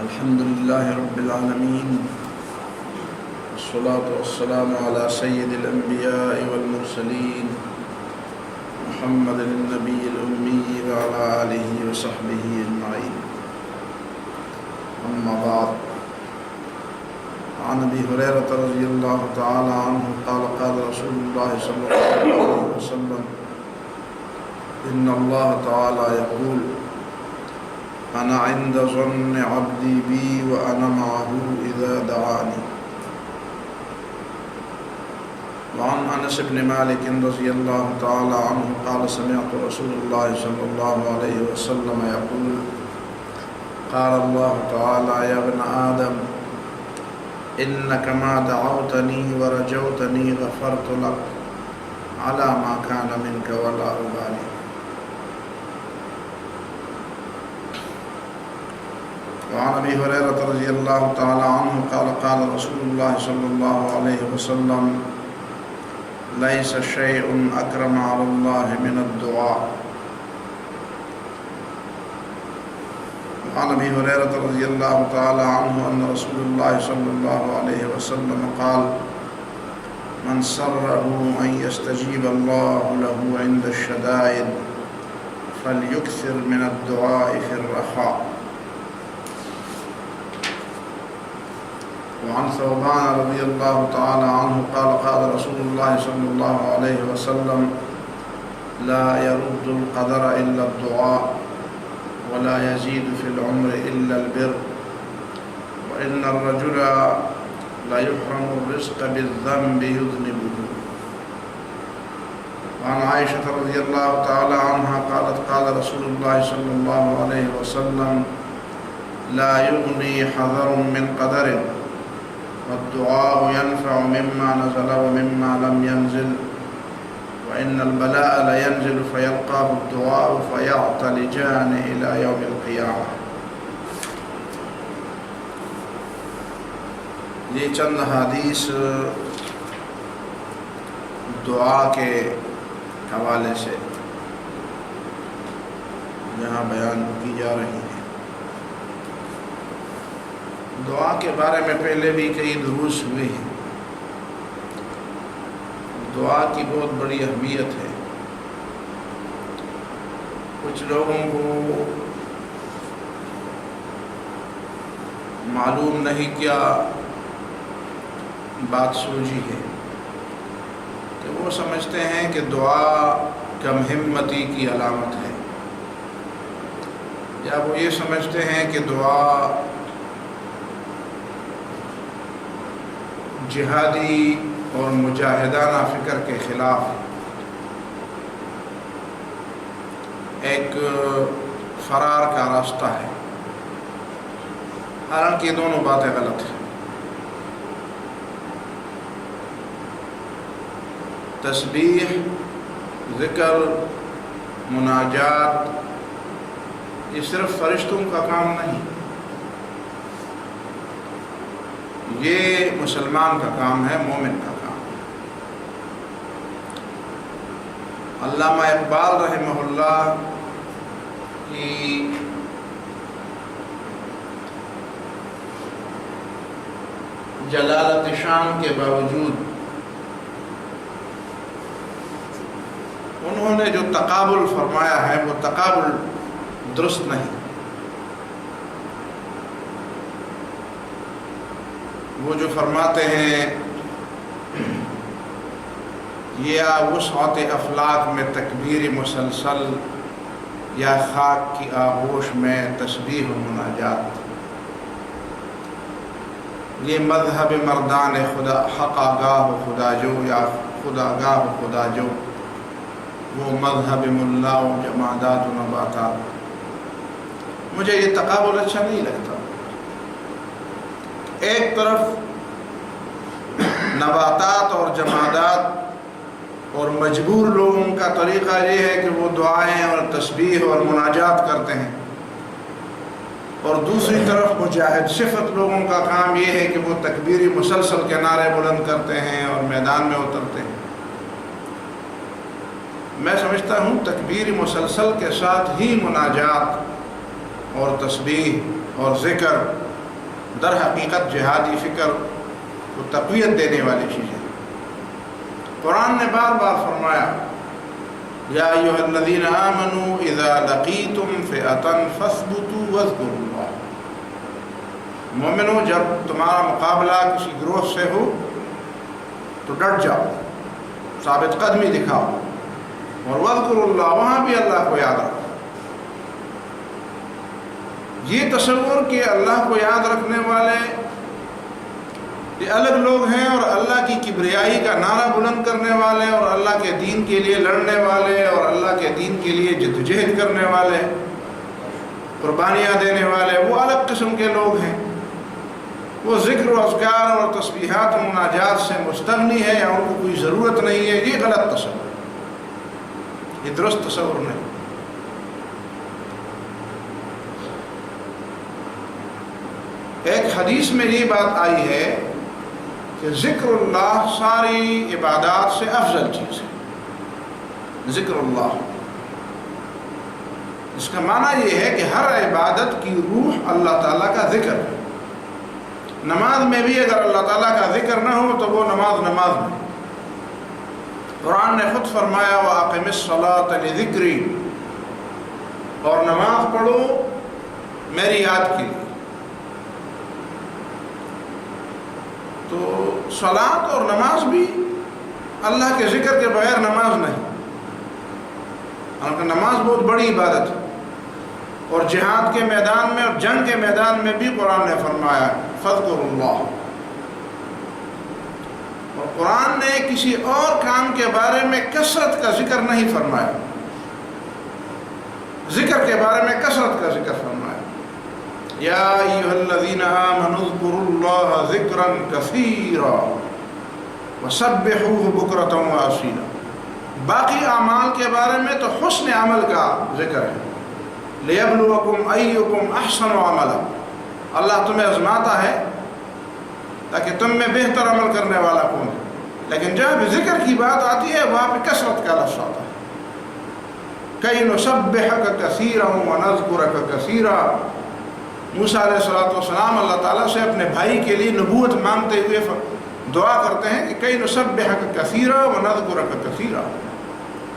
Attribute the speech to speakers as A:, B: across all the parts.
A: الحمد لله رب العالمين، والصلاة والسلام على سيد الأنبياء والمرسلين محمد النبي الأمي وعلى آله وصحبه أجمعين. أما بعد، عن أبي هريرة رضي الله تعالى عنه قال قال رسول الله صلى الله عليه وسلم: إن الله تعالى يقول: أنا عند ظن عبدي بي وأنا معه إذا دعاني. وعن أنس بن مالك رضي الله تعالى عنه قال: سمعت رسول الله صلى الله عليه وسلم يقول: قال الله تعالى: يا ابن آدم، إنك ما دعوتني ورجوتني غفرت لك على ما كان منك ولا أبالي. وعن أبي هريرة رضي الله تعالى عنه قال: قال رسول الله صلى الله عليه وسلم: ليس شيء أكرم على الله من الدعاء. وعن أبي هريرة رضي الله تعالى عنه أن رسول الله صلى الله عليه وسلم قال: من سره أن يستجيب الله له عند الشدائد فليكثر من الدعاء في الرخاء. وعن ثوبان رضي الله تعالى عنه قال: قال رسول الله صلى الله عليه وسلم: لا يرد القدر إلا الدعاء، ولا يزيد في العمر إلا البر، وإن الرجل لا يحرم الرزق بالذنب يذنبه. وعن عائشة رضي الله تعالى عنها قالت: قال رسول الله صلى الله عليه وسلم: لا يغني حذر من قدر، والدعاء ينفع مما نزل ومما لم ينزل، وإن البلاء لينزل فيلقاه الدعاء فيعتلجان إلى يوم القيامة. یہ چند حدیث دعا کے حوالے سے یہاں بیان کی جا رہی ہیں۔ دعا کے بارے میں پہلے بھی کئی دروس ہوئے ہیں۔ دعا کی بہت بڑی اہمیت ہے۔ کچھ لوگوں کو معلوم نہیں کیا بات سوچی ہے کہ وہ سمجھتے ہیں کہ دعا کم ہمتی کی علامت ہے، یا وہ یہ سمجھتے ہیں کہ دعا جہادی اور مجاہدانہ فکر کے خلاف ایک فرار کا راستہ ہے۔ حالانکہ یہ دونوں باتیں غلط ہیں۔ تسبیح، ذکر، مناجات یہ صرف فرشتوں کا کام نہیں، یہ مسلمان کا کام ہے، مومن کا کام ہے۔ علامہ اقبال رحمہ اللہ کی جلالت شان کے باوجود انہوں نے جو تقابل فرمایا ہے وہ تقابل درست نہیں۔ وہ جو فرماتے ہیں یا وسعت افلاک میں تکبیر مسلسل، یا خاک کی آغوش میں تسبیح و مناجات، یہ مذہب مردان خدا حق آگاہ و خدا جو، یا خدا گاہ و خدا جو، وہ مذہب ملا و جمادات و نباتات۔ مجھے یہ تقابل اچھا نہیں لگتا۔ ایک طرف نباتات اور جمادات اور مجبور لوگوں کا طریقہ یہ ہے کہ وہ دعائیں اور تسبیح اور مناجات کرتے ہیں، اور دوسری طرف مجاہد صفت لوگوں کا کام یہ ہے کہ وہ تکبیری مسلسل کے نعرے بلند کرتے ہیں اور میدان میں اترتے ہیں۔ میں سمجھتا ہوں تکبیر مسلسل کے ساتھ ہی مناجات اور تسبیح اور ذکر در حقیقت جہادی فکر کو تقویت دینے والی چیزیں. قرآن نے بار بار فرمایا یا ایھا الذین آمنوا اذا لقیتم فئۃ فاثبتوا واذکروا اللہ. مومنو، جب تمہارا مقابلہ کسی گروہ سے ہو تو ڈٹ جاؤ، ثابت قدمی دکھاؤ، اور واذکروا اللہ، وہاں بھی اللہ کو یاد رکھو. یہ تصور کہ اللہ کو یاد رکھنے والے یہ الگ لوگ ہیں اور اللہ کی کبریائی کا نعرہ بلند کرنے والے اور اللہ کے دین کے لیے لڑنے والے اور اللہ کے دین کے لیے جدوجہد کرنے والے، قربانیاں دینے والے، وہ الگ قسم کے لوگ ہیں. وہ ذکر و اذکار اور تسبیحات و مناجات سے مستغنی ہے یا ان کو کوئی ضرورت نہیں ہے. یہ غلط تصور ہے، یہ درست تصور نہیں. ایک حدیث میں یہ بات آئی ہے کہ ذکر اللہ ساری عبادات سے افضل چیز ہے. ذکر اللہ، اس کا معنی یہ ہے کہ ہر عبادت کی روح اللہ تعالیٰ کا ذکر ہے. نماز میں بھی اگر اللہ تعالیٰ کا ذکر نہ ہو تو وہ نماز نہیں. قرآن نے خود فرمایا وَأَقِمِ الصَّلَاةَ لِذِكْرِي، اور نماز پڑھو میری یاد کے لیے. تو صلاۃ اور نماز بھی اللہ کے ذکر کے بغیر نماز نہیں. حالانکہ نماز بہت بڑی عبادت ہے، اور جہاد کے میدان میں اور جنگ کے میدان میں بھی قرآن نے فرمایا فاذکروا اللہ. اور قرآن نے کسی اور کام کے بارے میں کثرت کا ذکر نہیں فرمایا، ذکر کے بارے میں کثرت کا ذکر فرمایا. یا ایھا الذین آمنوا اذکروا اللہ ذکرا کثیرا وسبحوہ بکرۃ وأصیلا. باقی اعمال کے بارے میں تو حسن عمل کا ذکر ہے. لیبلوکم ایکم احسن عملا، اللہ تمہیں آزماتا ہے تاکہ تم میں بہتر عمل کرنے والا کون ہے. لیکن جب ذکر کی بات آتی ہے وہاں پہ کثرت کا لفظ آتا ہے. کئی نسبحک کثیرا ونذکرک کثیرا. موسیٰ علیہ السلام اللہ تعالیٰ سے اپنے بھائی کے لیے نبوت مانگتے ہوئے دعا کرتے ہیں کہ کئی نسبحک کثیرا ونذکرک کثیرا،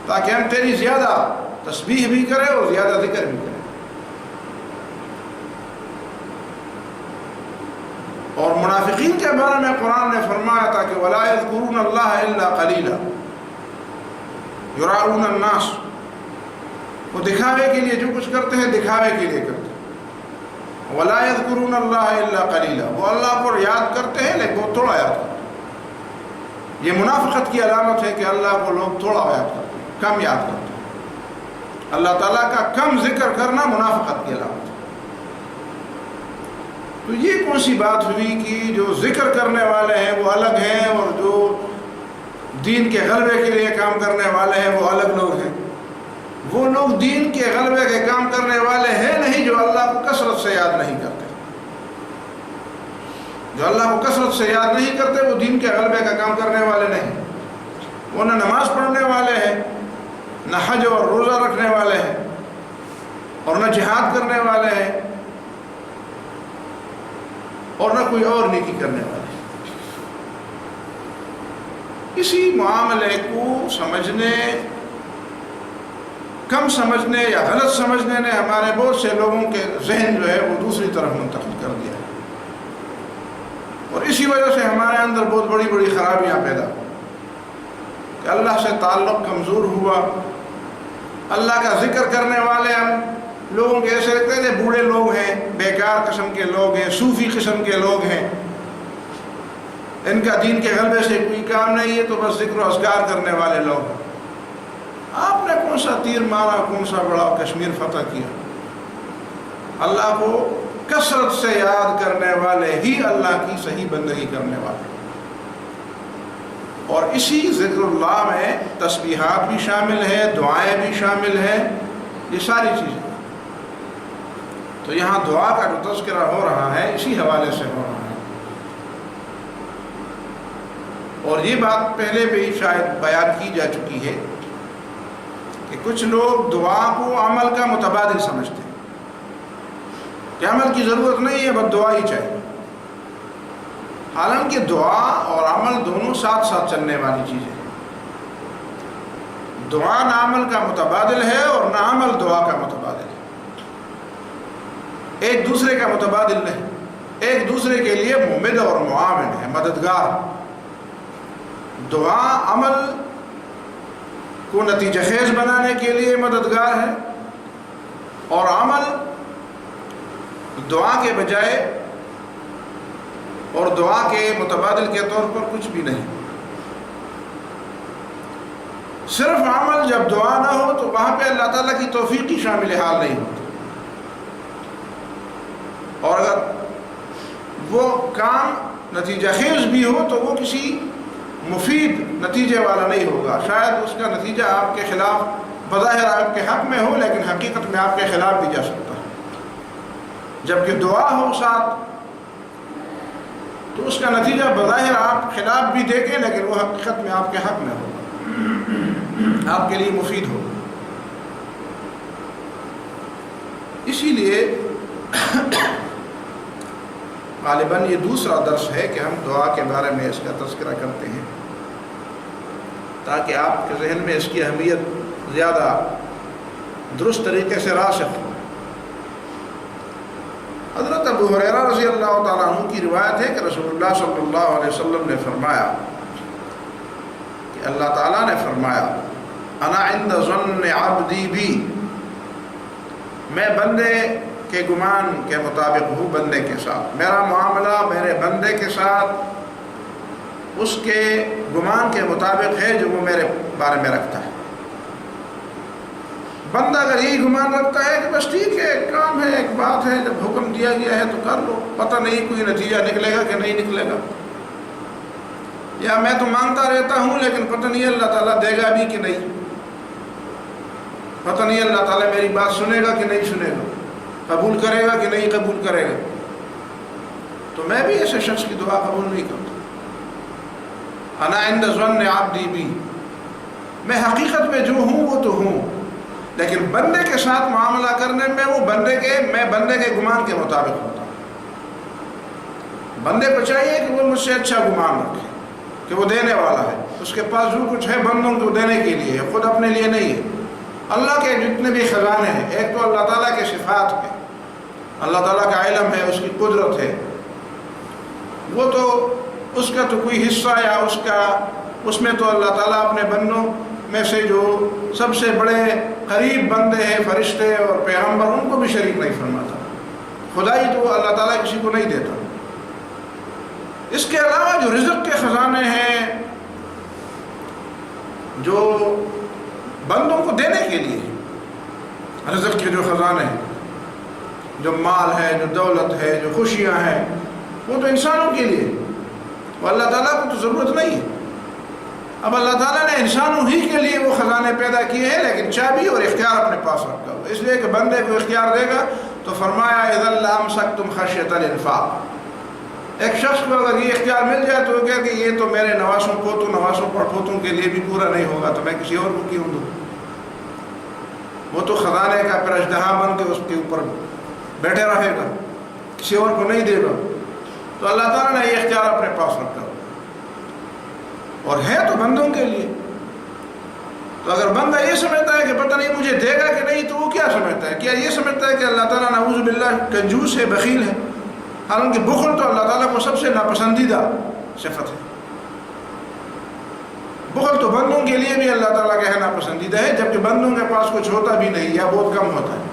A: تاکہ ہم تیری زیادہ تسبیح بھی کریں اور زیادہ ذکر بھی کریں. اور منافقین کے بارے میں قرآن نے فرمایا تھا کہ وَلَا يَذْكُرُونَ اللَّهَ إِلَّا قَلِيلًا يُرَاؤُونَ النَّاسَ. وہ دکھاوے کے لیے جو کچھ کرتے ہیں دکھاوے کے لیے کرتے ہیں. وَلَا يَذْكُرُونَ اللَّهَ إِلَّا قَلِيلًا، وہ اللہ کو یاد کرتے ہیں لیکن وہ تھوڑا یاد کرتے ہیں. یہ منافقت کی علامت ہے کہ اللہ کو لوگ تھوڑا یاد کرتے ہیں، کم یاد کرتے ہیں. اللہ تعالیٰ کا کم ذکر کرنا منافقت کی علامت ہے. تو یہ کون سی بات ہوئی کہ جو ذکر کرنے والے ہیں وہ الگ ہیں اور جو دین کے غلبے کے لیے کام کرنے والے ہیں وہ الگ لوگ ہیں. وہ لوگ دین کے غلبے کے کام کرنے والے ہیں نہیں جو اللہ کو کثرت سے یاد نہیں کرتے. جو اللہ کو کثرت سے یاد نہیں کرتے وہ دین کے غلبے کا کام کرنے والے نہیں. وہ نہ نماز پڑھنے والے ہیں، نہ حج اور روزہ رکھنے والے ہیں، اور نہ جہاد کرنے والے ہیں، اور نہ کوئی اور نیکی کرنے والے ہیں. اسی معاملے کو سمجھنے، کم سمجھنے یا غلط سمجھنے نے ہمارے بہت سے لوگوں کے ذہن جو ہے وہ دوسری طرف منتقل کر دیا ہے، اور اسی وجہ سے ہمارے اندر بہت بڑی بڑی خرابیاں پیدا ہوئی کہ اللہ سے تعلق کمزور ہوا. اللہ کا ذکر کرنے والے ہم لوگوں کے ایسے لگتے ہیں بوڑھے لوگ ہیں، بیکار قسم کے لوگ ہیں، صوفی قسم کے لوگ ہیں، ان کا دین کے غلبے سے کوئی کام نہیں ہے، تو بس ذکر و اذکار کرنے والے لوگ ہیں. آپ نے کون سا تیر مارا، کون سا بڑا کشمیر فتح کیا؟ اللہ کو کثرت سے یاد کرنے والے ہی اللہ کی صحیح بندگی کرنے والے. اور اسی ذکر اللہ میں تسبیحات بھی شامل ہے، دعائیں بھی شامل ہیں، یہ ساری چیزیں. تو یہاں دعا کا جو تذکرہ ہو رہا ہے اسی حوالے سے ہو رہا ہے. اور یہ بات پہلے بھی شاید بیان کی جا چکی ہے کہ کچھ لوگ دعا کو عمل کا متبادل سمجھتے ہیں کہ عمل کی ضرورت نہیں ہے، بس دعا ہی چاہیے. حالانکہ دعا اور عمل دونوں ساتھ ساتھ چلنے والی چیزیں ہیں۔ دعا نہ عمل کا متبادل ہے اور نہ عمل دعا کا متبادل ہے، ایک دوسرے کا متبادل نہیں، ایک دوسرے کے لیے ممد اور معاون ہے، مددگار۔ دعا عمل کو نتیجہ خیز بنانے کے لیے مددگار ہے، اور عمل دعا کے بجائے اور دعا کے متبادل کے طور پر کچھ بھی نہیں۔ صرف عمل جب دعا نہ ہو تو وہاں پہ اللہ تعالیٰ کی توفیق کی شامل حال نہیں ہوتی، اور اگر وہ کام نتیجہ خیز بھی ہو تو وہ کسی مفید نتیجے والا نہیں ہوگا، شاید اس کا نتیجہ آپ کے خلاف بظاہر آپ کے حق میں ہو لیکن حقیقت میں آپ کے خلاف بھی جا سکتا ہے۔ جبکہ دعا ہو ساتھ تو اس کا نتیجہ بظاہر آپ خلاف بھی دیکھیں لیکن وہ حقیقت میں آپ کے حق میں ہوگا، آپ کے لیے مفید ہو۔ اسی لیے غالباً یہ دوسرا درس ہے کہ ہم دعا کے بارے میں اس کا تذکرہ کرتے ہیں تاکہ آپ کے ذہن میں اس کی اہمیت زیادہ درست طریقے سے راسخ ہو۔ حضرت ابو ہریرہ رضی اللہ تعالیٰ عنہ کی روایت ہے کہ رسول اللہ صلی اللہ علیہ وسلم نے فرمایا کہ اللہ تعالیٰ نے فرمایا انا عند ظن عبدی بی، میں بندے کے گمان کے مطابق ہوں بندے کے ساتھ، میرا معاملہ میرے بندے کے ساتھ اس کے گمان کے مطابق ہے جو وہ میرے بارے میں رکھتا ہے۔ بندہ اگر یہی گمان رکھتا ہے کہ بس ٹھیک ہے ایک کام ہے ایک بات ہے جب حکم دیا گیا ہے تو کر لو، پتہ نہیں کوئی نتیجہ نکلے گا کہ نہیں نکلے گا، یا میں تو مانگتا رہتا ہوں لیکن پتہ نہیں اللہ تعالیٰ دے گا بھی کہ نہیں، پتہ نہیں اللہ تعالیٰ میری بات سنے گا کہ نہیں سنے گا، قبول کرے گا کہ نہیں قبول کرے گا، تو میں بھی ایسے شخص کی دعا قبول نہیں کرتا۔ انا عند ظن عبدی بی، میں حقیقت میں جو ہوں وہ تو ہوں، لیکن بندے کے ساتھ معاملہ کرنے میں میں بندے کے گمان کے مطابق ہوتا ہوں۔ بندے کو چاہیے کہ وہ مجھ سے اچھا گمان رکھے کہ وہ دینے والا ہے، اس کے پاس جو کچھ ہے بندوں کو دینے کے لیے ہے، خود اپنے لیے نہیں ہے۔ اللہ کے جتنے بھی خزانے ہیں، ایک تو اللہ تعالیٰ کے صفات ہے، اللہ تعالیٰ کا علم ہے، اس کی قدرت ہے، وہ تو اس کا تو کوئی حصہ یا اس میں تو اللہ تعالیٰ اپنے بندوں میں سے جو سب سے بڑے قریب بندے ہیں فرشتے اور پیغمبر ان کو بھی شریک نہیں فرماتا، خدائی تو اللہ تعالیٰ کسی کو نہیں دیتا۔ اس کے علاوہ جو رزق کے خزانے ہیں جو بندوں کو دینے کے لیے، رزق کے جو خزانے ہیں، جو مال ہے، جو دولت ہے، جو خوشیاں ہیں، وہ تو انسانوں کے لیے، وہ اللہ تعالیٰ کو تو ضرورت نہیں ہے۔ اب اللہ تعالیٰ نے انسانوں ہی کے لیے وہ خزانے پیدا کیے ہیں لیکن چابی اور اختیار اپنے پاس رکھا ہوا، اس لیے کہ بندے کو اختیار دے گا تو فرمایا اذا لامسکتم خشیۃ الانفاق، ایک شخص کو اگر یہ اختیار مل جائے تو وہ کہے کہ یہ تو میرے نواسوں پڑپوتوں کے لیے بھی پورا نہیں ہوگا تو میں کسی اور کو کیوں دوں، وہ تو خزانے کا پھر اژدہا بن کے اس کے اوپر بیٹھے رہے گا، کسی اور کو نہیں دے گا۔ تو اللہ تعالیٰ نے یہ اختیار اپنے پاس رکھا اور ہے تو بندوں کے لیے۔ تو اگر بندہ یہ سمجھتا ہے کہ پتہ نہیں مجھے دے گا کہ نہیں تو وہ کیا سمجھتا ہے؟ کیا یہ سمجھتا ہے کہ اللہ تعالیٰ نعوذ باللہ کنجوس ہے، بخیل ہے؟ حالانکہ بخل تو اللہ تعالیٰ کو سب سے ناپسندیدہ صفت ہے۔ بخل تو بندوں کے لیے بھی اللہ تعالیٰ کا ہے ناپسندیدہ ہے، جبکہ بندوں کے پاس کچھ ہوتا بھی نہیں یا بہت کم ہوتا ہے۔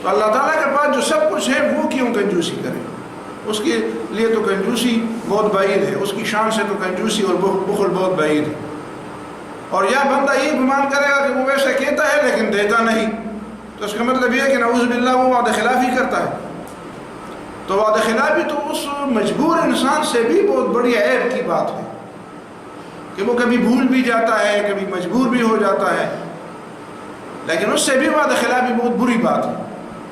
A: تو اللہ تعالیٰ کے پاس جو سب کچھ ہے وہ کیوں کنجوسی کرے؟ اس کے لیے تو کنجوسی بہت بعید ہے، اس کی شان سے تو کنجوسی اور بخل بہت بعید ہے۔ اور یا بندہ یہ گمان کرے گا کہ وہ ویسے کہتا ہے لیکن دیتا نہیں، تو اس کا مطلب یہ ہے کہ نعوذ باللہ وہ وعدہ خلافی کرتا ہے۔ تو وعدہ خلافی تو اس مجبور انسان سے بھی بہت بڑی عیب کی بات ہے کہ وہ کبھی بھول بھی جاتا ہے، کبھی مجبور بھی ہو جاتا ہے، لیکن اس سے بھی وعدہ خلافی بہت بری بات ہے۔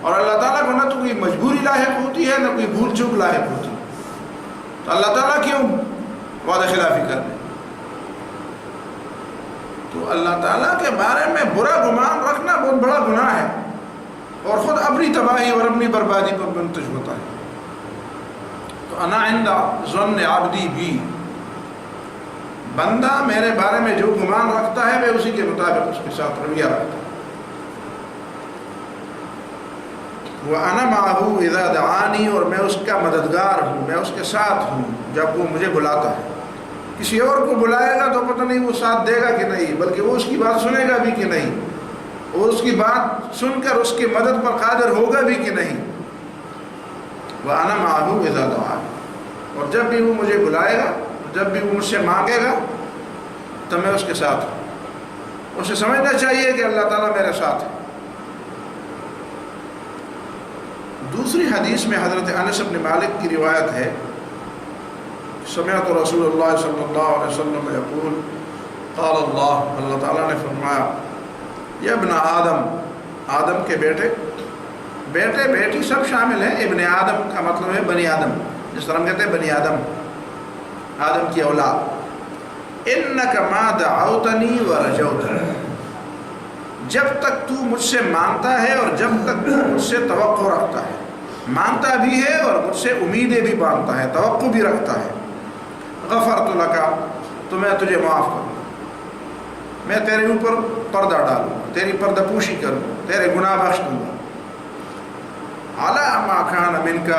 A: اور اللہ تعالیٰ کو نہ تو کوئی مجبوری لاحق ہوتی ہے نہ کوئی بھول چوک لاحق ہوتی ہے، تو اللہ تعالیٰ کیوں وعدہ خلافی کرنے؟ تو اللہ تعالیٰ کے بارے میں برا گمان رکھنا بہت بڑا گناہ ہے اور خود اپنی تباہی اور اپنی بربادی پر منتج ہوتا ہے۔ تو انا عند ظن عبدی بھی، بندہ میرے بارے میں جو گمان رکھتا ہے میں اسی کے مطابق اس کے ساتھ رویہ رکھتا ہوں۔ وَأَنَا مَعَهُ إِذَا دَعَانِي، اور میں اس کا مددگار ہوں، میں اس کے ساتھ ہوں جب وہ مجھے بلاتا ہے۔ کسی اور کو بلائے گا تو پتہ نہیں وہ ساتھ دے گا کہ نہیں، بلکہ وہ اس کی بات سنے گا بھی کہ نہیں، اور اس کی بات سن کر اس کی مدد پر قادر ہوگا بھی کہ نہیں۔ وَأَنَا مَعَهُ إِذَا دَعَانِي، اور جب بھی وہ مجھے بلائے گا، جب بھی وہ مجھ سے مانگے گا تو میں اس کے ساتھ ہوں۔ اسے سمجھنا چاہیے کہ اللہ تعالیٰ میرے ساتھ ہے۔ دوسری حدیث میں حضرت انس بن مالک کی روایت ہے، سمعت رسول اللہ صلی اللہ علیہ وسلم یقول، قال اللہ تعالیٰ نے فرمایا، یا ابن آدم، آدم کے بیٹے، بیٹے بیٹی سب شامل ہیں، ابن آدم کا مطلب ہے بنی آدم، جس طرح ہم کہتے ہیں بنی آدم، آدم کی اولاد، انک ما دعوتنی ورجوتنی، جب تک تو مجھ سے مانگتا ہے اور جب تک تو مجھ سے توقع رکھتا ہے، مانگتا بھی ہے اور مجھ سے امیدیں بھی باندھتا ہے، توقع بھی رکھتا ہے، غفرت لک، تو میں تجھے معاف کروں، میں تیرے اوپر پردہ ڈالوں، تیری پردہ پوشی کروں، تیرے گناہ بخش دوں گا، علی ما کان منک،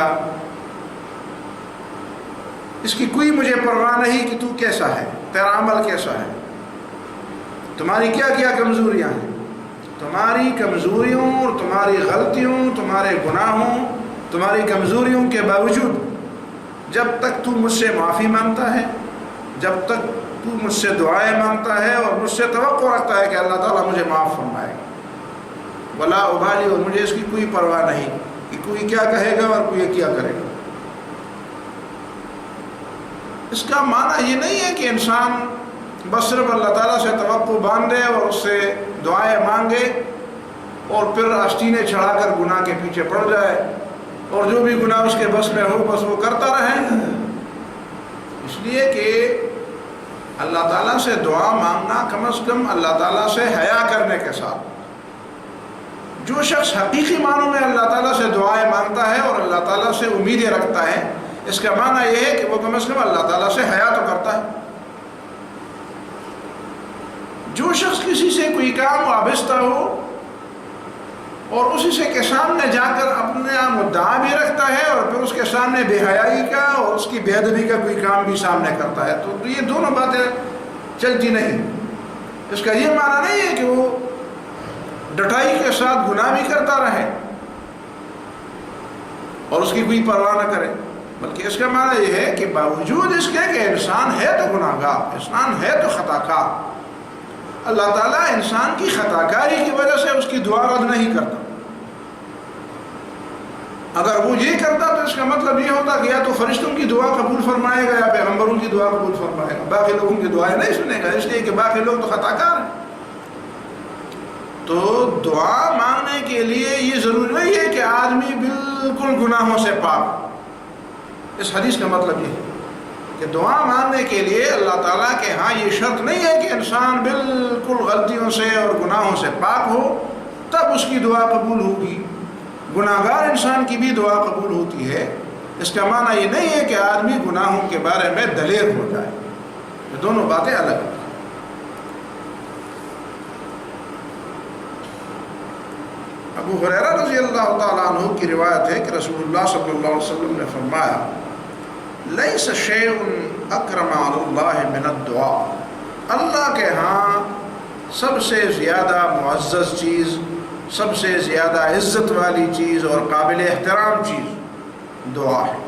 A: اس کی کوئی مجھے پرواہ نہیں کہ تو کیسا ہے، تیرا عمل کیسا ہے، تمہاری کیا کیا کمزوریاں ہیں، تمہاری کمزوریوں اور تمہاری غلطیوں، تمہارے گناہوں، تمہاری کمزوریوں کے باوجود جب تک تو مجھ سے معافی مانگتا ہے، جب تک تو مجھ سے دعائیں مانگتا ہے اور مجھ سے توقع رکھتا ہے کہ اللہ تعالیٰ مجھے معاف فرمائے گا، ولا ابالی، اور مجھے اس کی کوئی پرواہ نہیں کہ کوئی کیا کہے گا اور کوئی کیا کرے گا۔ اس کا معنی یہ نہیں ہے کہ انسان بس صرف اللہ تعالیٰ سے توقع باندھے اور اس سے دعائیں مانگے اور پھر آستینے چڑھا کر گناہ کے پیچھے پڑ جائے اور جو بھی گناہ اس کے بس میں ہو بس وہ کرتا رہے، اس لیے کہ اللہ تعالیٰ سے دعا مانگنا کم از کم اللہ تعالیٰ سے حیا کرنے کے ساتھ، جو شخص حقیقی معنوں میں اللہ تعالیٰ سے دعائیں مانگتا ہے اور اللہ تعالیٰ سے امیدیں رکھتا ہے، اس کا معنی یہ ہے کہ وہ کم از کم اللہ تعالیٰ سے حیا تو کرتا ہے۔ جو شخص کسی سے کوئی کام وابستہ ہو اور اسی سے کے سامنے جا کر اپنا مدعا بھی رکھتا ہے اور پھر اس کے سامنے بے حیائی کا اور اس کی بے ادبی کا کوئی کام بھی سامنے کرتا ہے، تو یہ دونوں باتیں چلتی نہیں۔ اس کا یہ معنی نہیں ہے کہ وہ ڈٹائی کے ساتھ گناہ بھی کرتا رہے اور اس کی کوئی پرواہ نہ کرے، بلکہ اس کا معنی یہ ہے کہ باوجود اس کے کہ انسان ہے تو گناہ گار، انسان ہے تو خطا کار، اللہ تعالیٰ انسان کی خطا کاری کی وجہ سے اس کی دعا رد نہیں کرتا۔ اگر وہ یہ کرتا تو اس کا مطلب یہ ہوتا کہ یا تو فرشتوں کی دعا قبول فرمائے گا یا پیغمبروں کی دعا قبول فرمائے گا، باقی لوگوں کی دعائیں نہیں سنے گا، اس لیے کہ باقی لوگ تو خطا کار ہیں۔ تو دعا مانگنے کے لیے یہ ضروری نہیں ہے کہ آدمی بالکل گناہوں سے پاک، اس حدیث کا مطلب یہ ہے کہ دعا مانگنے کے لیے اللہ تعالیٰ کے ہاں یہ شرط نہیں ہے کہ انسان بالکل غلطیوں سے اور گناہوں سے پاک ہو تب اس کی دعا قبول ہوگی، گناہ گار انسان کی بھی دعا قبول ہوتی ہے۔ اس کا معنی یہ نہیں ہے کہ آدمی گناہوں کے بارے میں دلیر ہو جائے، یہ دونوں باتیں الگ ہیں۔ ابو ہریرہ رضی اللہ تعالیٰ عنہ کی روایت ہے کہ رسول اللہ صلی اللہ علیہ وسلم نے فرمایا، لیس شیء اکرم علی اللہ من الدعاء، اللہ کے ہاں سب سے زیادہ معزز چیز، سب سے زیادہ عزت والی چیز اور قابل احترام چیز دعا ہے۔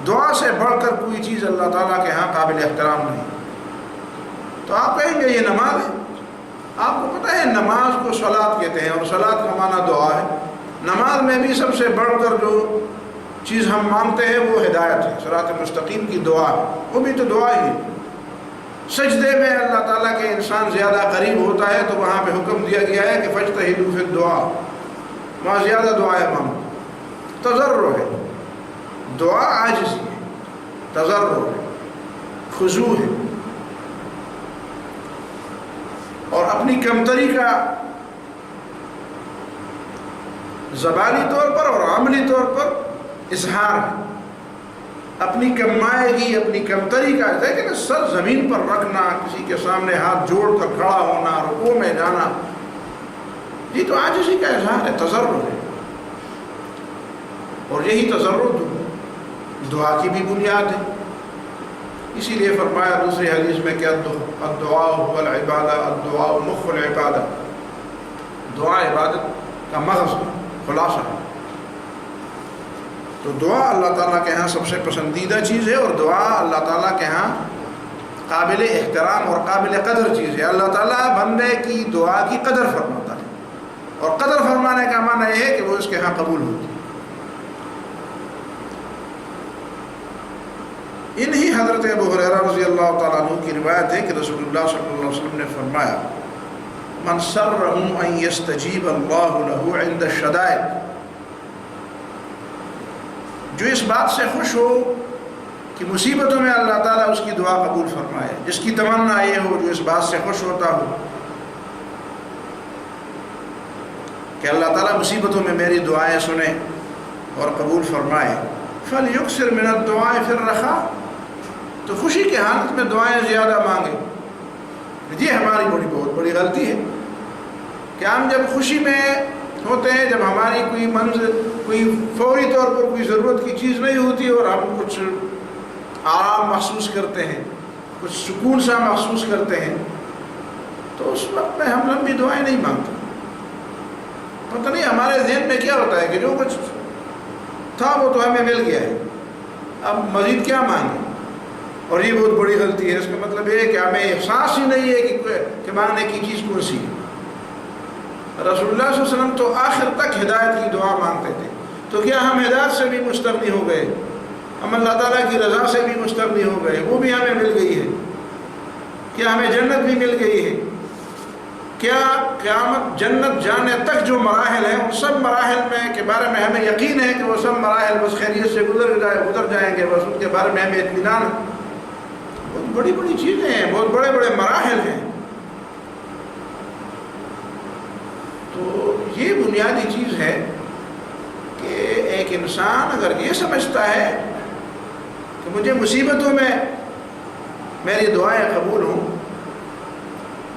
A: دعا سے بڑھ کر کوئی چیز اللہ تعالیٰ کے ہاں قابل احترام نہیں۔ تو آپ کہیں گے یہ نماز ہے، آپ کو پتہ ہے نماز کو صلاۃ کہتے ہیں اور صلاۃ کا معنی دعا ہے۔ نماز میں بھی سب سے بڑھ کر جو چیز ہم مانگتے ہیں وہ ہدایت ہے، صراط مستقیم کی دعا ہے، وہ بھی تو دعا ہی ہے۔ سجدے میں اللہ تعالیٰ کے انسان زیادہ قریب ہوتا ہے تو وہاں پہ حکم دیا گیا ہے کہ فاجتہدوا فی الدعاء، وہاں زیادہ دعائیں مانگو۔ تضرع ہے، دعا عاجزی ہے، تضرع ہے، خضوع ہے، اور اپنی کمتری کا زبانی طور پر اور عملی طور پر اظہار ہے۔ اپنی کمائیگی، اپنی کمتری کا دیکھیں سر زمین پر رکھنا، کسی کے سامنے ہاتھ جوڑ کر کھڑا ہونا، رکوع میں جانا، یہ تو عاجزی کا اظہار ہے، تضرع ہے. اور یہی تضرع دعا کی بھی بنیاد ہے. اسی لیے فرمایا دوسری حدیث میں کہ الدعاء هو العبادہ، الدعاء مخ العبادہ، دعا عبادت کا مغز خلاصہ ہے. تو دعا اللہ تعالیٰ کے ہاں سب سے پسندیدہ چیز ہے، اور دعا اللہ تعالیٰ کے ہاں قابل احترام اور قابل قدر چیز ہے. اللہ تعالیٰ بندے کی دعا کی قدر فرماتا ہے، اور قدر فرمانے کا معنی یہ ہے کہ وہ اس کے ہاں قبول ہوتی ہے. انہی حضرت ابو ہریرہ رضی اللہ تعالیٰ عنہ کی روایت ہے کہ رسول اللہ صلی اللہ علیہ وسلم نے فرمایا من سرہ ان یستجیب اللہ لہ عند الشدائد، جو اس بات سے خوش ہو کہ مصیبتوں میں اللہ تعالیٰ اس کی دعا قبول فرمائے، جس کی تمنا یہ ہو، جو اس بات سے خوش ہوتا ہو کہ اللہ تعالیٰ مصیبتوں میں میری دعائیں سنے اور قبول فرمائے، فَلْيُكْثِرْ مِنَ الدُّعَاءِ فِي الرَّخَاءِ، تو خوشی کی حالت میں دعائیں زیادہ مانگے. یہ ہماری بہت بڑی غلطی ہے کہ ہم جب خوشی میں ہوتے ہیں، جب ہماری کوئی فوری طور پر کوئی ضرورت کی چیز نہیں ہوتی اور ہم کچھ آرام محسوس کرتے ہیں، کچھ سکون سا محسوس کرتے ہیں، تو اس وقت میں ہم لمبی دعائیں نہیں مانگتے. پتہ نہیں ہمارے ذہن میں کیا ہوتا ہے کہ جو کچھ تھا وہ تو ہمیں مل گیا ہے، اب مزید کیا مانگیں. اور یہ بہت بڑی غلطی ہے. اس کا مطلب یہ ہے کہ ہمیں احساس ہی نہیں ہے کہ مانگنے کی چیز کون سی ہے. رسول اللہ صلی اللہ علیہ وسلم تو آخر تک ہدایت کی دعا مانگتے تھے. تو کیا ہم ہدایت سے بھی مستغنی ہو گئے؟ ہم اللہ تعالیٰ کی رضا سے بھی مستغنی ہو گئے؟ وہ بھی ہمیں مل گئی ہے. کیا ہمیں جنت بھی مل گئی ہے؟ کیا قیامت جنت جانے تک جو مراحل ہیں ان سب مراحل میں کے بارے میں ہمیں یقین ہے کہ وہ سب مراحل بس خیریت سے گزر جائیں گے، بس ان کے بارے میں ہمیں اطمینان ہے؟ بہت بڑی بڑی چیزیں ہیں، بہت بڑے بڑے مراحل ہیں. تو یہ بنیادی چیز ہے کہ ایک انسان اگر یہ سمجھتا ہے کہ مجھے مصیبتوں میں میری دعائیں قبول ہوں،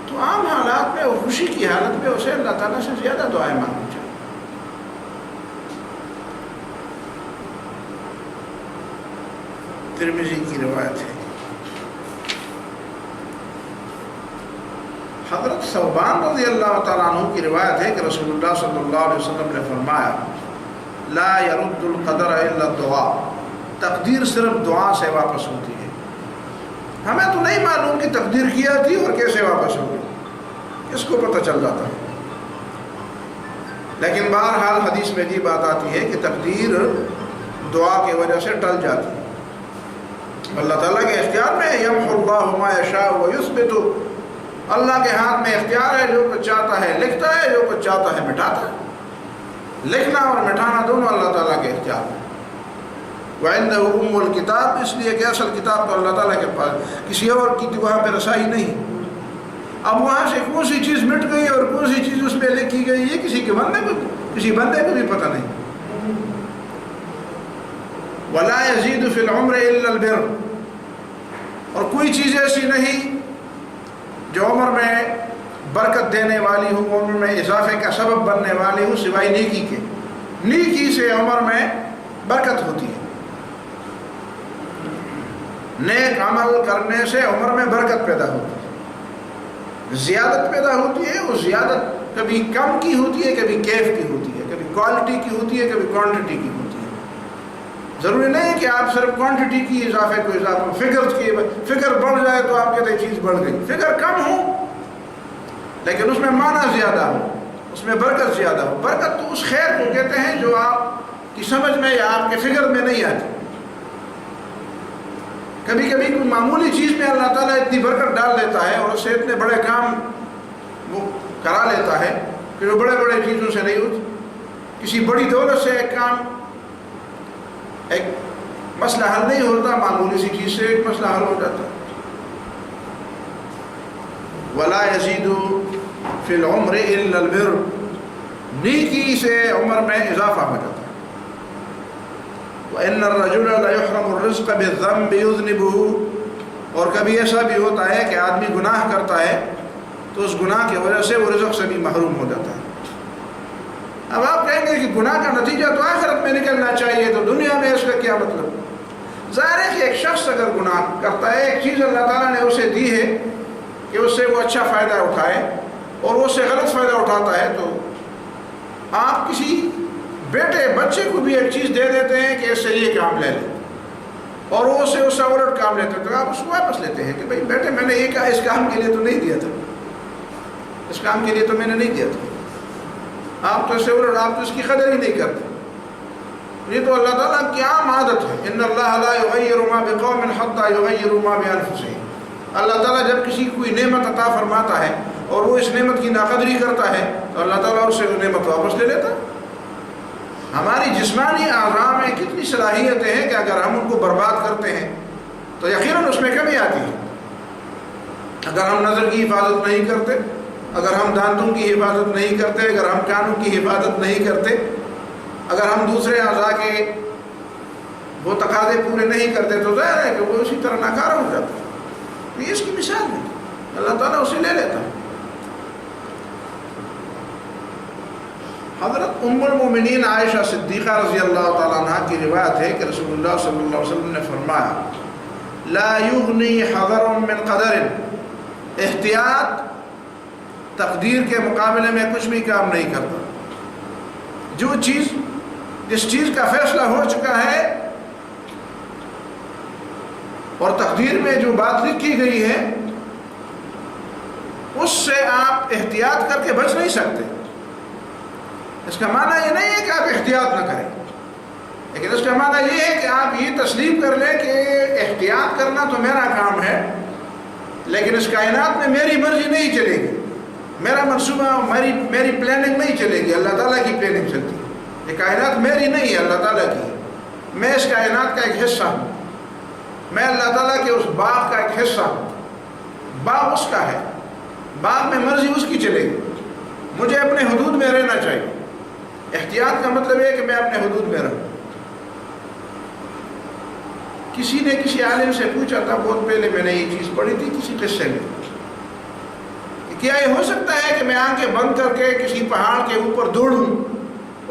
A: تو عام حالات میں اور خوشی کی حالت میں اسے اللہ تعالیٰ سے زیادہ دعائیں مانگنی چاہیے. ترمذی کی روایت ہے. حضرت ثوبان رضی اللہ تعالیٰ عنہ کی روایت ہے کہ رسول اللہ صلی اللہ علیہ وسلم نے فرمایا لا يرد القدر الا الدعاء، تقدیر صرف دعا سے واپس ہوتی ہے. ہمیں تو نہیں معلوم کہ تقدیر کیا تھی اور کیسے واپس ہوگی، اس کو پتہ چل جاتا ہے. لیکن بہرحال حدیث میں یہ بات آتی ہے کہ تقدیر دعا کی وجہ سے ٹل جاتی ہے. اللہ تعالیٰ کے اختیار میں یمحو اللہ ما یشاء ویثبت، اللہ کے ہاتھ میں اختیار ہے، جو کچھ چاہتا ہے لکھتا ہے، جو کچھ چاہتا ہے مٹاتا ہے. لکھنا اور مٹانا دونوں اللہ تعالیٰ کے اختیار میں. وَعِنْدَهُ أُمُّ الْكِتَابِ، اس لیے کہ اصل کتاب تو اللہ تعالیٰ کے پاس، کسی اور کی وہاں پہ رسائی نہیں. اب وہاں سے کون سی چیز مٹ گئی اور کون سی چیز اس پہ لکھی گئی، یہ کسی بندے کو بھی پتہ نہیں. وَلَا يَزِيدُ فِي الْعُمْرِ إِلَّا الْبِرُّ، اور کوئی چیز ایسی نہیں جو عمر میں برکت دینے والی ہو، عمر میں اضافے کا سبب بننے والی ہو سوائے نیکی کے. نیکی سے عمر میں برکت ہوتی ہے. نیک عمل کرنے سے عمر میں برکت پیدا ہوتی ہے، زیادت پیدا ہوتی ہے. اور زیادت کبھی کم کی ہوتی ہے، کبھی کیف کی ہوتی ہے، کبھی کوالٹی کی ہوتی ہے، کبھی کوانٹٹی کی ہوتی ہے. ضروری نہیں ہے کہ آپ صرف کوانٹٹی کی اضافے کو اضافہ، فگر بڑھ جائے تو آپ کہتے ہیں چیز بڑھ گئی. فگر کم ہو لیکن اس میں معنی زیادہ ہو، اس میں برکت زیادہ ہو. برکت تو اس خیر کو کہتے ہیں جو آپ کی سمجھ میں یا آپ کے فگر میں نہیں آتی. کبھی کبھی کوئی معمولی چیز میں اللہ تعالیٰ اتنی برکت ڈال دیتا ہے اور اس سے اتنے بڑے کام وہ کرا لیتا ہے کہ جو بڑے بڑے چیزوں سے نہیں ہوتی. کسی بڑی دولت سے ایک مسئلہ حل نہیں ہوتا، معمولی سی چیز سے ایک مسئلہ حل ہو جاتا ہے. وَلَا يَزِيدُ فِي الْعُمْرِ إِلَّا الْبِرُّ، نیکی سے عمر میں اضافہ ہو جاتا ہے. وَإِنَّ الرَّجُلَ لَيُحْرَمُ الرِّزْقَ بِالذَّنبِ يُذْنِبُهُ، اور کبھی ایسا بھی ہوتا ہے کہ آدمی گناہ کرتا ہے تو اس گناہ کی وجہ سے وہ رزق سے بھی محروم ہو جاتا ہے۔ اب آپ کہیں گے کہ گناہ کا نتیجہ تو آخرت میں نکلنا چاہیے، تو دنیا میں اس کا کیا مطلب؟ ظاہر ہے کہ ایک شخص اگر گناہ کرتا ہے، ایک چیز اللہ تعالیٰ نے اسے دی ہے کہ اس سے وہ اچھا فائدہ اٹھائے، اور وہ اس سے غلط فائدہ اٹھاتا ہے، تو آپ کسی بیٹے بچے کو بھی ایک چیز دے دیتے ہیں کہ اس سے یہ کام لے لیں، اور وہ اسے اس سے الٹ کام لیتے ہیں، تو آپ اس کو واپس لیتے ہیں کہ بھائی بیٹے میں نے یہ کہا اس کام کے لیے تو نہیں دیا تھا، اس کام کے لیے تو میں نے نہیں دیا تھا، آپ تو اس سے الٹ، آپ تو اس کی قدر ہی نہیں کرتے۔ یہ تو اللہ تعالیٰ کی عام عادت ہے، ان اللہ لا یغیر ما بقوم حتی یغیروا ما بانفسہم۔ اللہ تعالیٰ جب کسی کو کوئی نعمت عطا فرماتا ہے اور وہ اس نعمت کی ناقدری کرتا ہے تو اللہ تعالیٰ اس سے وہ نعمت واپس لے لیتا ہے۔ ہماری جسمانی اعضاء میں کتنی صلاحیتیں ہیں کہ اگر ہم ان کو برباد کرتے ہیں تو یقیناً اس میں کمی آتی ہے۔ اگر ہم نظر کی حفاظت نہیں کرتے، اگر ہم دانتوں کی حفاظت نہیں کرتے، اگر ہم کانوں کی حفاظت نہیں کرتے، اگر ہم دوسرے اعضاء کے وہ تقاضے پورے نہیں کرتے تو ظاہر ہے کہ وہ اسی طرح ناکارہ ہو جاتا ہے۔ یہ اس کی مثال ہے، اللہ تعالیٰ اسے لے لیتا ہے۔ حضرت ام المومنین عائشہ صدیقہ رضی اللہ تعالیٰ عنہ کی روایت ہے کہ رسول اللہ صلی اللہ علیہ وسلم نے فرمایا لا یغنی حذر من قدر، احتیاط تقدیر کے مقابلے میں کچھ بھی کام نہیں کرتا۔ جس چیز کا فیصلہ ہو چکا ہے اور تقدیر میں جو بات لکھی گئی ہے اس سے آپ احتیاط کر کے بچ نہیں سکتے۔ اس کا معنی یہ نہیں ہے کہ آپ احتیاط نہ کریں، لیکن اس کا معنی یہ ہے کہ آپ یہ تسلیم کر لیں کہ احتیاط کرنا تو میرا کام ہے، لیکن اس کائنات میں میری مرضی نہیں چلے گی، میرا منصوبہ، میری پلاننگ نہیں چلے گی، اللہ تعالیٰ کی پلاننگ چلتی ہے۔ یہ کائنات میری نہیں ہے، اللہ تعالیٰ کی ہے۔ میں اس کائنات کا ایک حصہ ہوں، میں اللہ تعالیٰ کے اس باغ کا ایک حصہ ہوں، باغ اس کا ہے، باغ میں مرضی اس کی چلے گی، مجھے اپنے حدود میں رہنا چاہیے۔ احتیاط کا مطلب ہے کہ میں اپنے حدود میں رہوں۔ کسی نے کسی عالم سے پوچھا تھا، بہت پہلے میں نے یہ چیز پڑھی تھی کسی قصے میں، کہ کیا یہ ہو سکتا ہے کہ میں آنکھیں بند کر کے کسی پہاڑ کے اوپر دوڑوں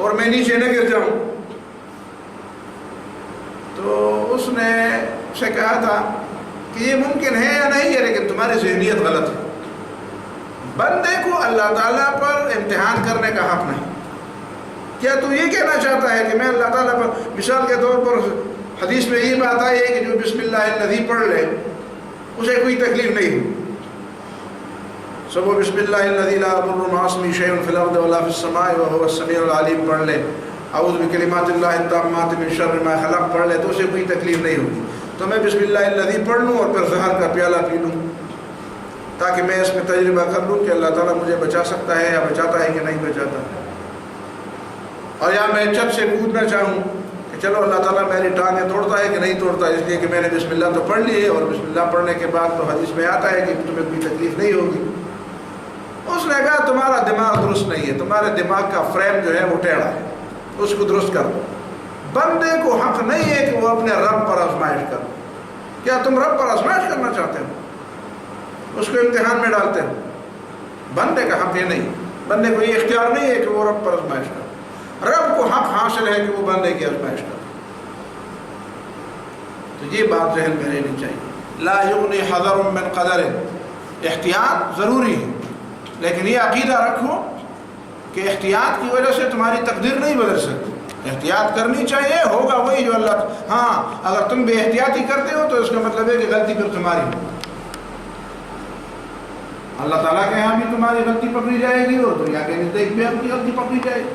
A: اور میں نیچے نہ گر جاؤں؟ تو اس نے سے کہا تھا کہ یہ ممکن ہے یا نہیں ہے، لیکن تمہاری ذہنیت غلط ہے۔ بندے کو اللہ تعالیٰ پر امتحان کرنے کا حق نہیں۔ کیا تو یہ کہنا چاہتا ہے کہ میں اللہ تعالیٰ پر، مثال کے طور پر حدیث میں یہ بات آئی ہے کہ جو بسم اللہ الذی پڑھ لے اسے کوئی تکلیف نہیں ہو، سب بسم اللہ الذی لا یضر مع اسمہ شیء فی الارض ولا فی السماء وهو السمیع العلیم پڑھ لے، اعوذ بکلمات اللہ التامات من شر ما خلق پڑھ لے، تو اسے کوئی تکلیف نہیں ہوگی۔ تو میں بسم اللہ الذی پڑھ لوں اور پھر زہر کا پیالہ پی لوں تاکہ میں اس میں تجربہ کر لوں کہ اللہ تعالیٰ مجھے بچا سکتا ہے یا بچاتا ہے کہ نہیں بچاتا، اور یا میں چھت سے کودنا چاہوں کہ چلو اللہ تعالیٰ میری ٹانگیں توڑتا ہے کہ نہیں توڑتا، اس لیے کہ میں نے بسم اللہ تو پڑھ لی ہے، اور بسم اللہ پڑھنے کے بعد تو حدیث میں آتا ہے کہ تمہیں کوئی تکلیف نہیں ہوگی۔ اس نے کہا تمہارا دماغ درست نہیں ہے، تمہارے دماغ کا فریم جو ہے وہ ٹیڑھا ہے، اس کو درست کر دو۔ بندے کو حق نہیں ہے کہ وہ اپنے رب پر آزمائش کرے۔ کیا تم رب پر آزمائش کرنا چاہتے ہو؟ اس کو امتحان میں ڈالتے ہو؟ بندے کا حق یہ نہیں، بندے کو یہ اختیار نہیں ہے کہ وہ رب پر آزمائش کرے۔ رب کو حق حاصل ہے کہ وہ بندے کی آزمائش کرے۔ تو یہ بات ذہن میں رہنی چاہیے، لا یغنی حذر من قدر، احتیاط ضروری ہے، لیکن یہ عقیدہ رکھو کہ احتیاط کی وجہ سے تمہاری تقدیر نہیں بدل سکتی۔ احتیاط کرنی چاہیے، ہوگا وہی جو اللہ، ہاں اگر تم بے احتیاطی کرتے ہو تو اس کا مطلب ہے کہ غلطی پھر تمہاری ہو، اللہ تعالیٰ کے یہاں بھی تمہاری غلطی پکڑی جائے گی اور دنیا کے نزدیک بھی آپ کی غلطی پکڑی جائے گی۔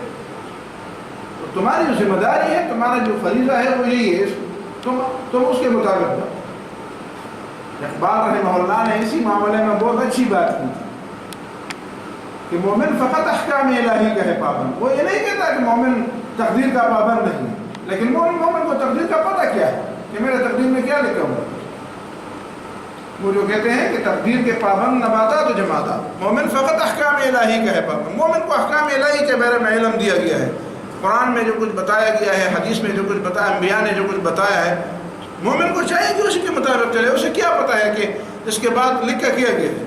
A: تو تمہاری ذمہ داری ہے، تمہارا جو فریضہ ہے وہ یہی ہے، تم اس کے مطابق کرو۔ اقبال رحمہ اللہ نے اسی معاملے میں بہت اچھی بات کی کہ مومن فقط احکام الہی کا ہے پابند۔ وہ یہ نہیں کہتا کہ مومن تقدیر کا پابند نہیں ہے، لیکن مومن کو تقدیر کا پتہ کیا ہے کہ میرے تقدیر میں کیا لکھا ہوا ہے۔ وہ جو کہتے ہیں کہ تقدیر کے پابند نباتات و جمادات، مومن فقط احکام الہی کا ہے پابند۔ مومن کو احکام الہی کے بارے میں علم دیا گیا ہے قرآن میں جو کچھ بتایا گیا ہے، حدیث میں جو کچھ بتایا، انبیاء نے جو کچھ بتایا ہے، مومن کو چاہیے کہ اسی کے مطابق چلے۔ اسے کیا پتہ ہے کہ اس کے بعد لکھا کیا گیا ہے؟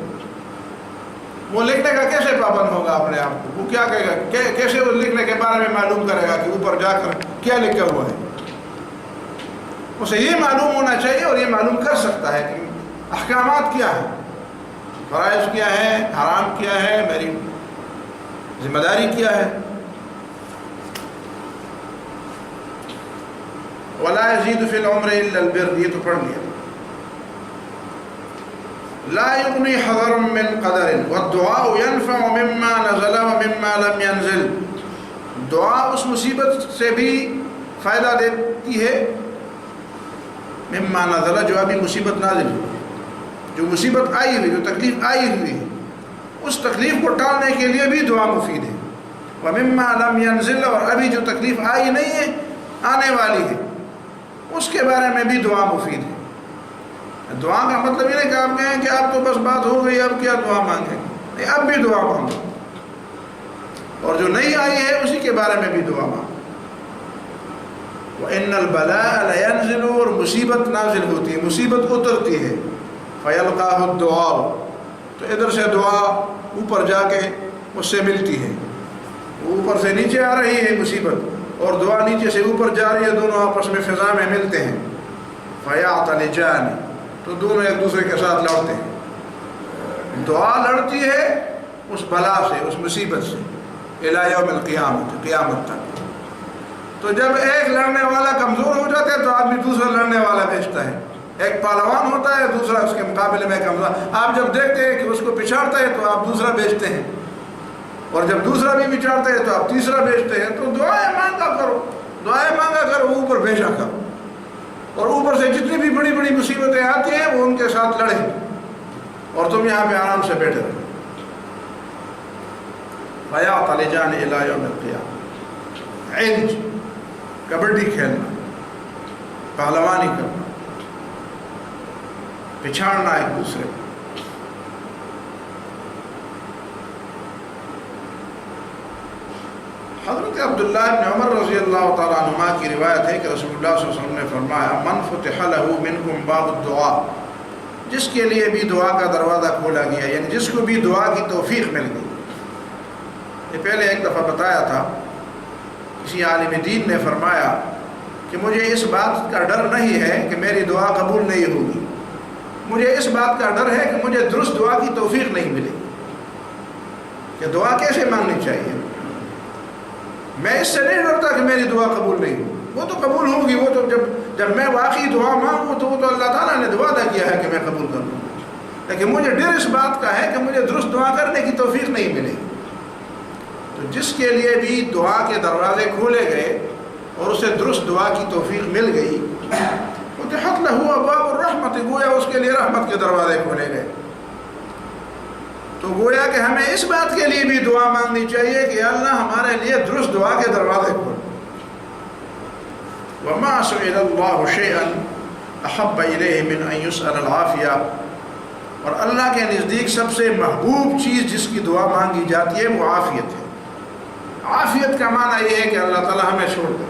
A: وہ لکھنے کا کیسے پابند ہوگا اپنے آپ کو؟ وہ کیا کہے گا؟ کیسے وہ لکھنے کے بارے میں معلوم کرے گا کہ اوپر جا کر کیا لکھا ہوا ہے؟ اسے یہ معلوم ہونا چاہیے اور یہ معلوم کر سکتا ہے کہ احکامات کیا ہیں، فرائض کیا ہے، حرام کیا ہے، میری ذمہ داری کیا ہے۔ وَلَا يَزِيدُ فِي الْعُمْرِ إِلَّا الْبِرُّ، یہ تو پڑھ لیا۔ لا يغني حذر من قدر والدعاء ينفع مما نزل ومما لم ينزل، دعا اس مصیبت سے بھی فائدہ دیتی ہے مما نزل، جو ابھی مصیبت نازل ہوئی، جو مصیبت آئی ہوئی، جو تکلیف آئی ہوئی ہے، اس تکلیف کو ٹالنے کے لیے بھی دعا مفید ہے۔ ومما لم ينزل، اور ابھی جو تکلیف آئی نہیں ہے، آنے والی ہے، اس کے بارے میں بھی دعا مفید ہے۔ دعا کا مطلب یہ نہیں کہ آپ کہیں کہ آپ تو بس بات ہو گئی، اب کیا دعا مانگیں؟ نہیں، اب بھی دعا مانگو، اور جو نہیں آئی ہے اسی کے بارے میں بھی دعا مانگو۔ وَإِنَّ الْبَلَاءَ لَيَنْزِلُ، اور مصیبت نازل ہوتی ہے، مصیبت اترتی ہے۔ فَيَلْقَاهُ الدُّعَاءُ، تو ادھر سے دعا اوپر جا کے اس سے ملتی ہے، اوپر سے نیچے آ رہی ہے مصیبت، اور دعا نیچے سے اوپر جا رہی ہے، دونوں آپس میں فضا میں ملتے ہیں۔ فَيَعْتَلِجَانِ، تو دونوں ایک دوسرے کے ساتھ لڑتے ہیں۔ دعا لڑتی ہے اس بلا سے، اس مصیبت سے، الی یوم القیامت، قیامت تک۔ تو جب ایک لڑنے والا کمزور ہو جاتا ہے تو آدمی دوسرا لڑنے والا بھیجتا ہے۔ ایک پہلوان ہوتا ہے، دوسرا اس کے مقابلے میں کمزور، آپ جب دیکھتے ہیں کہ اس کو پچھاڑتا ہے تو آپ دوسرا بھیجتے ہیں، اور جب دوسرا بھی پچھاڑتا ہے تو آپ تیسرا بھیجتے ہیں۔ تو دعائیں مانگا کرو، دعائیں مانگا کرو، اوپر بھیجا کرو، اور اوپر سے جتنی بھی بڑی بڑی مصیبتیں آتی ہیں وہ ان کے ساتھ لڑیں، اور تم یہاں پہ آرام سے بیٹھے رہو۔ فَيَعْتَلِجَانِ إِلَى يَوْمِ الْقِيَامَةِ، عِلْج، کبڈی کھیلنا، پہلوانی کرنا، پچھاڑنا ایک دوسرے کو۔ حضرت عبداللہ بن عمر رضی اللہ تعالیٰ عنہما کی روایت ہے کہ رسول اللہ صلی اللہ علیہ وسلم نے فرمایا، من فتح له منکم باب الدعاء، جس کے لیے بھی دعا کا دروازہ کھولا گیا، یعنی جس کو بھی دعا کی توفیق مل گئی۔ یہ پہلے ایک دفعہ بتایا تھا، کسی عالم دین نے فرمایا کہ مجھے اس بات کا ڈر نہیں ہے کہ میری دعا قبول نہیں ہوگی، مجھے اس بات کا ڈر ہے کہ مجھے درست دعا کی توفیق نہیں ملے گی، کہ دعا کیسے مانگنی چاہیے۔ میں اس سے نہیں ڈرتا کہ میری دعا قبول نہیں ہو، وہ تو قبول ہوگی، وہ تو جب میں واقعی دعا مانگوں تو وہ تو اللہ تعالیٰ نے وعدہ کیا ہے کہ میں قبول کر لوں، لیکن مجھے ڈر اس بات کا ہے کہ مجھے درست دعا کرنے کی توفیق نہیں ملے گی۔ تو جس کے لیے بھی دعا کے دروازے کھولے گئے اور اسے درست دعا کی توفیق مل گئی، فتحت لہ ابواب الرحمت، گویا اس کے لیے رحمت کے دروازے کھولے گئے۔ تو گویا کہ ہمیں اس بات کے لیے بھی دعا مانگنی چاہیے کہ اللہ ہمارے لیے درست دعا کے دروازے کھول۔ وما سئل اللہ شیئا احب الیہ من ان یسأل العافیہ، اور اللہ کے نزدیک سب سے محبوب چیز جس کی دعا مانگی جاتی ہے وہ عافیت ہے۔ عافیت کا معنی یہ ہے کہ اللہ تعالیٰ ہمیں چھوڑ دے،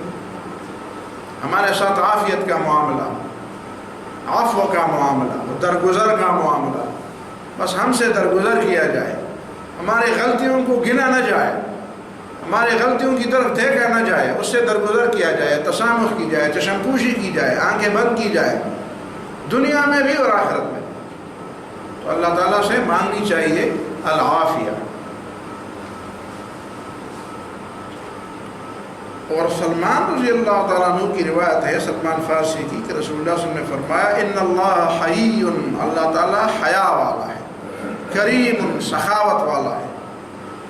A: ہمارے ساتھ عافیت کا معاملہ، عفو کا معاملہ، درگزر کا معاملہ، بس ہم سے درگزر کیا جائے، ہماری غلطیوں کو گنا نہ جائے، ہماری غلطیوں کی طرف دیکھا نہ جائے، اس سے درگزر کیا جائے، تسامح کی جائے، چشم پوشی کی جائے، آنکھیں بند کی جائے، دنیا میں بھی اور آخرت میں۔ تو اللہ تعالیٰ سے مانگنی چاہیے العافیہ۔ اور سلمان رضی اللہ تعالیٰ عنہ کی روایت ہے، سلمان فارسی کی، کہ رسول اللہ صلی اللہ علیہ وسلم نے فرمایا، ان اللہ حیی، اللہ تعالیٰ حیا والا ہے، کریم، سخاوت والا ہے،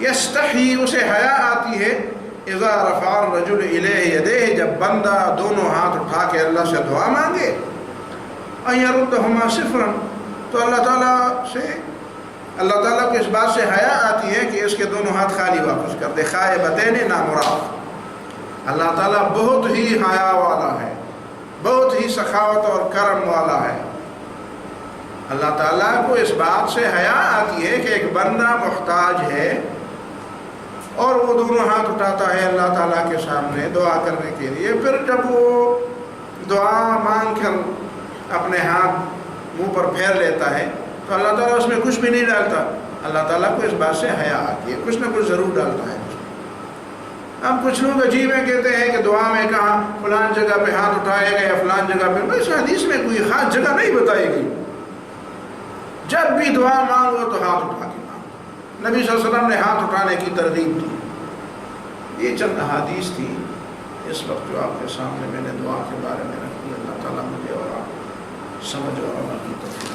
A: یستحی، اسے حیا آتی ہے، اذا رفع الرجل الیہ یدیہ، جب بندہ دونوں ہاتھ اٹھا کے اللہ سے دعا مانگے، ان یردہما صفرا، تو اللہ تعالیٰ کو اس بات سے حیا آتی ہے کہ اس کے دونوں ہاتھ خالی واپس کر دے، خائبتین نامراد۔ اللہ تعالیٰ بہت ہی حیا والا ہے، بہت ہی سخاوت اور کرم والا ہے۔ اللہ تعالیٰ کو اس بات سے حیا آتی ہے کہ ایک بندہ محتاج ہے، اور وہ دونوں ہاتھ اٹھاتا ہے اللہ تعالیٰ کے سامنے دعا کرنے کے لیے. پھر جب وہ دعا مانگ کر اپنے ہاتھ منہ پر پھیر لیتا ہے تو اللہ تعالیٰ اس میں کچھ بھی نہیں ڈالتا. اللہ تعالیٰ کو اس بات سے حیا آتی ہے, کچھ نہ کچھ ضرور ڈالتا ہے. اب کچھ لوگ عجیب ہیں, کہتے ہیں کہ دعا میں کہاں فلان جگہ پہ ہاتھ اٹھائے گئے یا فلان جگہ پہ. بس حدیث میں کوئی خاص جگہ نہیں بتائی گئی. جب بھی دعا مانگو تو ہاتھ اٹھا کے مانگو. نبی صلی اللہ علیہ وسلم نے ہاتھ اٹھانے کی ترغیب دی. یہ چند احادیث تھی اس وقت جو آپ کے سامنے میں نے دعا کے بارے میں رکھی. اللہ تعالیٰ مجھے اور آپ سمجھ اور عمل کی توفیق